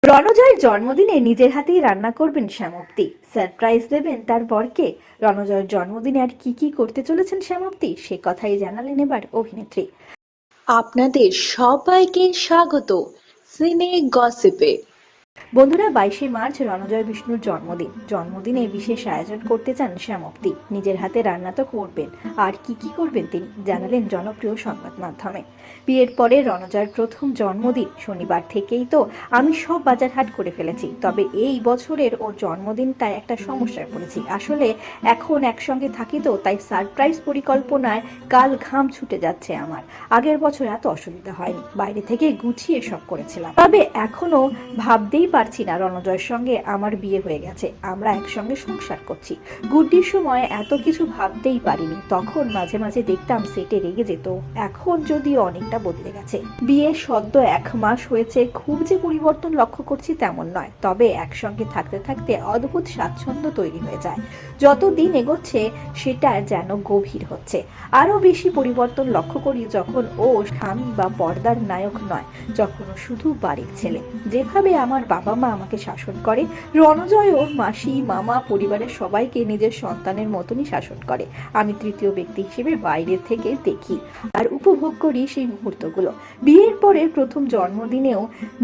রণজয়ের জন্মদিনে নিজের হাতেই রান্না করবেন শ্যামপ্তি, সারপ্রাইজ দেবেন তার বরকে। রণজয়ের জন্মদিনে আর কি কি করতে চলেছেন শ্যামপ্তি, সে কথাই জানালেন এবার অভিনেত্রী। আপনাদের সবাইকে স্বাগত সিনে গসিপে। বন্ধুরা, 22শে মার্চ রণজয় বিষ্ণুর জন্মদিনে বিশেষ আয়োজন করতে চান শ্যামপ্তি। নিজের হাতে রান্না তো করবেন, আর কি কি করবেন তিনি জানালেন জনপ্রিয় সংবাদ মাধ্যমে। বিয়ের পরে রণজয়ের প্রথম জন্মদিন, শনিবার থেকেই তো আমি সব বাজার হাট করে ফেলেছি, তবে এই বছরের ওর জন্মদিনটায় একটা সমস্যায় পড়েছি। আসলে এখন একসঙ্গে থাকি তো, তাই সারপ্রাইজ পরিকল্পনায় কাল ঘাম ছুটে যাচ্ছে আমার। আগের বছর এত অসুবিধা হয়নি, বাইরে থেকে গুছিয়ে সব করেছিলাম, তবে এখনো ভাবতেই পারছি না রণজয়ের সঙ্গে আমার বিয়ে হয়ে গেছে, আমরা একসঙ্গে সংসার করছি। গুড্ডির সময় এত কিছু ভাবতেই পারিনি, তখন মাঝে মাঝে দেখতাম সেটে রেগে যেত। এখন যদিও অনেকটা বদলে গেছে, বিয়ে সদ্য 1 মাস হয়েছে, খুব যে পরিবর্তন লক্ষ্য করছি তেমন নয়, তবে একসঙ্গে থাকতে থাকতে অদ্ভুত স্বাচ্ছন্দ্য তৈরি হয়ে যায়। যত দিন এগোচ্ছে সেটা যেন গভীর হচ্ছে। আরো বেশি পরিবর্তন লক্ষ্য করি যখন ও স্বামী বা পর্দার নায়ক নয়, যখন ও শুধু বাড়ির ছেলে। যেভাবে আমার বাবা মা আমাকে শাসন করে, রণজয় ওর মাসি মামা পরিবারের সবাইকে নিজের সন্তানের মতনই শাসন করে। আমি তৃতীয় ব্যক্তি হিসেবে বাইরের থেকে দেখি আর উপভোগ করি সেই মুহূর্তগুলো। বিয়ের পরে প্রথম জন্মদিনেও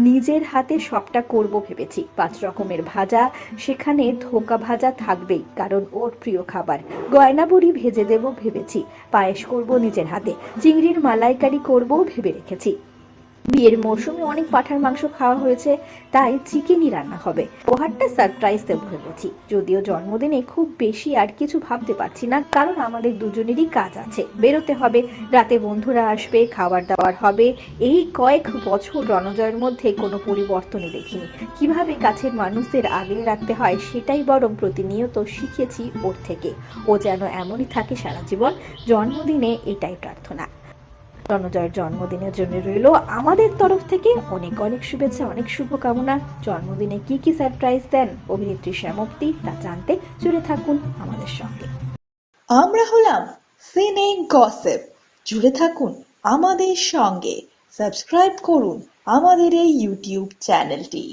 নিজের হাতে সবটা করব ভেবেছি। 5 রকমের ভাজা, সেখানে ধোকা ভাজা থাকবেই, কারণ ওর প্রিয় খাবার। গয়না বড়ি ভেজে দেব ভেবেছি, পায়েস করব নিজের হাতে, চিংড়ির মালাইকারি করব ভেবে রেখেছি। বিয়ের মরশুমে অনেক পাঁঠার মাংস খাওয়া হয়েছে, তাই চিকেনই রান্না হবে। উপহারটা সারপ্রাইজ দেব ভেবেছি। যদিও জন্মদিনে খুব বেশি আর কিছু ভাবতে পারছি না, কারণ আমাদের দুজনেরই কাজ আছে, বেরোতে হবে, রাতে বন্ধুরা আসবে, খাবার দাবার হবে। এই কয়েক বছর রণজয়ের মধ্যে কোনো পরিবর্তনই দেখিনি। কিভাবে কাছের মানুষদের আগলে রাখতে হয় সেটাই বরং প্রতিনিয়ত শিখেছি ওর থেকে। ও যেন এমনই থাকে সারা জীবন। জন্মদিনে এটাই প্রার্থনা। রণজয়ের জন্মদিনের জন্য রইল আমাদের তরফ থেকে অনেক অনেক শুভেচ্ছা, অনেক শুভকামনা। জন্মদিনে কি কি সারপ্রাইজ দেন অভিনেত্রী শ্যামপ্তি, তা জানতে জুড়ে থাকুন আমাদের সঙ্গে। আমরা হলাম সিনে গসিপ, জুড়ে থাকুন আমাদের সঙ্গে, সাবস্ক্রাইব করুন আমাদের এই ইউটিউব চ্যানেলটি।